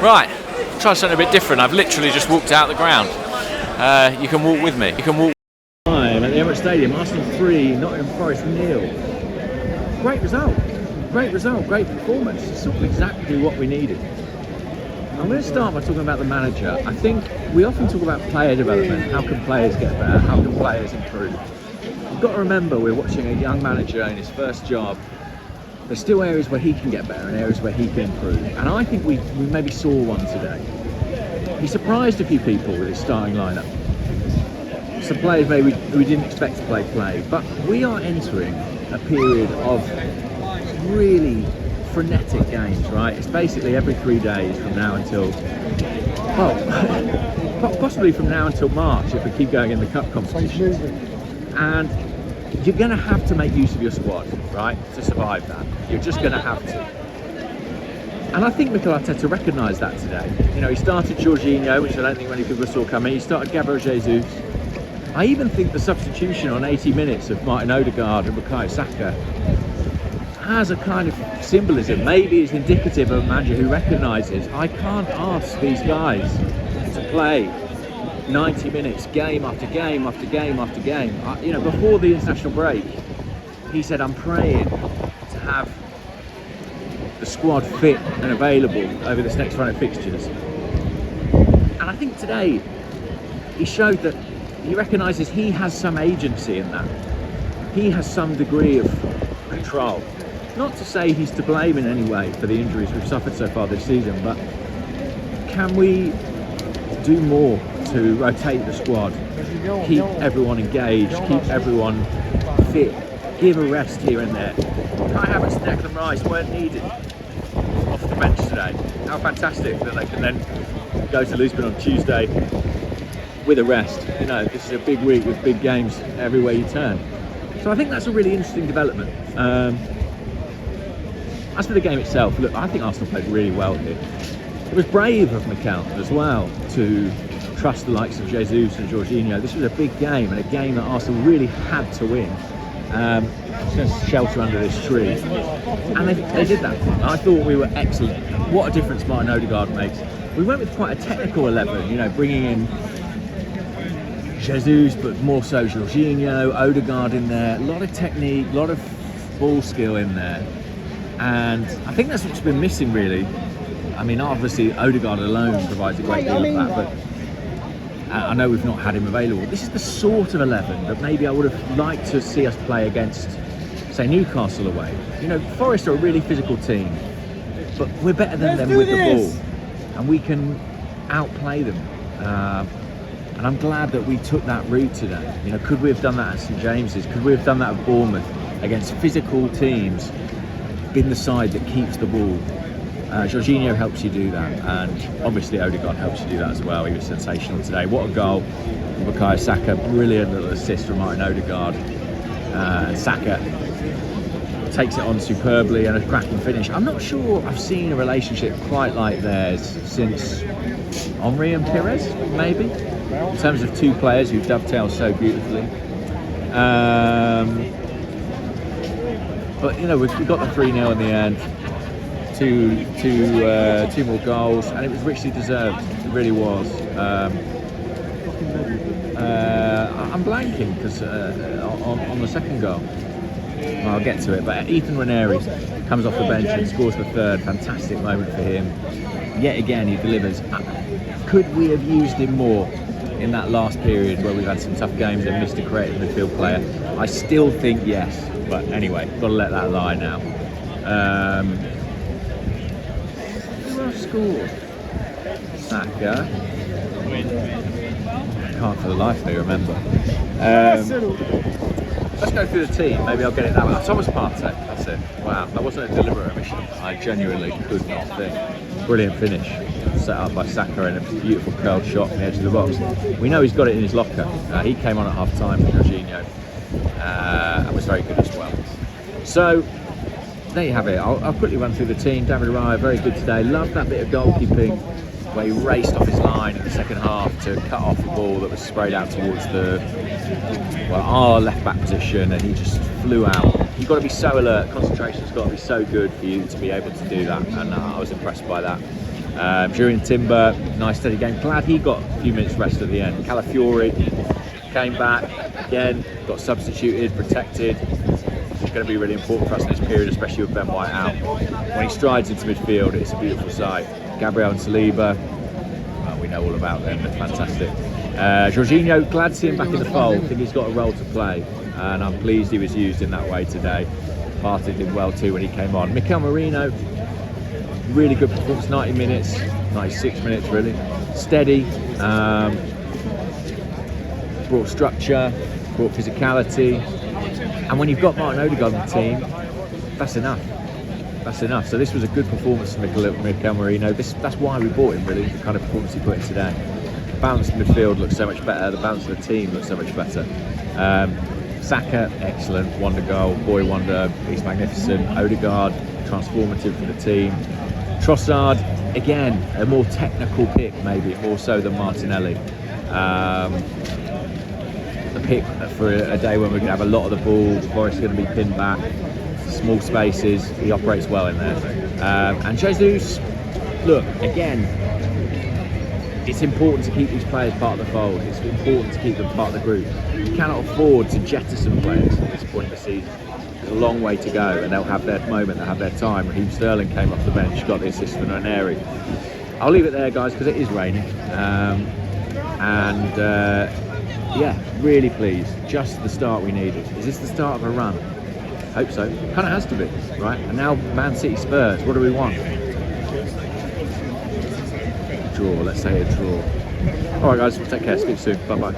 Right, try something a bit different. I've literally just walked out the ground. You can walk with me. You can walk. Time at the Emirates Stadium, Arsenal 3, Nottm Forest 0. Great result, great performance. It's sort of exactly what we needed. I'm going to start by talking about the manager. I think we often talk about player development. How can players get better? How can players improve? You've got to remember we're watching a young manager in his first job. There's still areas where he can get better and areas where he can improve. And I think we maybe saw one today. He surprised a few people with his starting lineup. Some players maybe we didn't expect to play, but we are entering a period of really frenetic games, right? It's basically every 3 days from now until, well, possibly from now until March if we keep going in the cup competition. And you're going to have to make use of your squad, right, to survive that. You're just going to have to. And I think Mikel Arteta recognised that today. You know, he started Jorginho, which I don't think many people saw coming. He started Gabriel Jesus. I even think the substitution on 80 minutes of Martin Odegaard and Bukayo Saka has a kind of symbolism. Maybe it's indicative of a manager who recognises I can't ask these guys to play 90 minutes, game after game after game after game. You know, before the international break, he said, I'm praying to have the squad fit and available over this next run of fixtures. And I think today he showed that he recognises he has some agency in that. He has some degree of control. Not to say he's to blame in any way for the injuries we've suffered so far this season, but can we do more to rotate the squad, keep everyone engaged, keep everyone fit, give a rest here and there? Kai Havertz and Declan Rice weren't needed off the bench today. How fantastic that they can then go to Lisbon on Tuesday with a rest. You know, this is a big week with big games everywhere you turn. So I think that's a really interesting development. As for the game itself, look, I think Arsenal played really well here. It was brave of Mikel as well to trust the likes of Jesus and Jorginho. This was a big game and a game that Arsenal really had to win. Just going to shelter under this tree, and they did that. I thought we were excellent. What a difference Martin Odegaard makes. We went with quite a technical 11, you know, bringing in Jesus, but more so Jorginho, Odegaard in there. A lot of technique, a lot of ball skill in there, and I think that's what's been missing really. I mean, obviously Odegaard alone provides a great deal of that, but I know we've not had him available. This is the sort of 11 that maybe I would have liked to see us play against, say, Newcastle away. You know, Forest are a really physical team, but we're better than them with the ball, and we can outplay them. And I'm glad that we took that route today. You know, could we have done that at St James's? Could we have done that at Bournemouth against physical teams? Been the side that keeps the ball. Jorginho helps you do that, and obviously Odegaard helps you do that as well. He was sensational today. What a goal from Bukayo Saka, brilliant little assist from Martin Odegaard, and Saka takes it on superbly and a cracking finish. I'm not sure I've seen a relationship quite like theirs since Henry and Pires, maybe, in terms of two players who dovetail so beautifully. But you know, we got the 3-0 in the end. Two more goals, and it was richly deserved. It really was. I'm blanking because on the second goal, I'll get to it. But Ethan Ranieri comes off the bench and scores the third. Fantastic moment for him. Yet again, he delivers. Could we have used him more in that last period where we've had some tough games and missed a creative midfield player? I still think yes, but anyway, got to let that lie now. Scored. Saka. I can't for the life of me remember. Let's go through the team. Maybe I'll get it that way. Thomas Partey. That's it. Wow, that wasn't a deliberate omission. I genuinely could not think. Brilliant finish. Set up by Saka and a beautiful curled shot from the edge of the box. We know he's got it in his locker. He came on at half time with Jorginho and was very good as well. So there you have it. I'll quickly run through the team. David Raya, very good today. Loved that bit of goalkeeping where he raced off his line in the second half to cut off the ball that was sprayed out towards our left back position, and he just flew out. You've got to be so alert. Concentration's got to be so good for you to be able to do that, and I was impressed by that. During Timber, nice steady game. Glad he got a few minutes rest at the end. Calafiori came back again, got substituted, protected. It's going to be really important for us in this period, especially with Ben White out. When he strides into midfield, it's a beautiful sight. Gabriel and Saliba, well, we know all about them, they're fantastic. Jorginho, glad to see him back in the fold. I think he's got a role to play, and I'm pleased he was used in that way today. Partey did well too when he came on. Mikel Merino, really good performance, 90 minutes, 96 minutes really. Steady, brought structure, brought physicality. And when you've got Martin Odegaard on the team, that's enough. That's enough. So this was a good performance from Mikel Merino. That's why we bought him, really, the kind of performance he put in today. The balance in midfield looks so much better. The balance of the team looks so much better. Saka, excellent. Wonder goal. Boy wonder. He's magnificent. Odegaard, transformative for the team. Trossard, again, a more technical pick, maybe, more so than Martinelli. A pick for a day when we're going to have a lot of the ball. Forest is going to be pinned back, small spaces. He operates well in there. And Jesus, look, again, it's important to keep these players part of the fold. It's important to keep them part of the group. You cannot afford to jettison players at this point in the season. There's a long way to go, and they'll have their moment, they'll have their time. Raheem Sterling came off the bench, got the assist for Nwaneri. I'll leave it there, guys, because it is raining. Yeah, really pleased. Just the start we needed. Is this the start of a run? Hope so. Kind of has to be, right? And now Man City Spurs, what do we want? Draw, let's say a draw. All right, guys, take care. Speak soon. Bye-bye.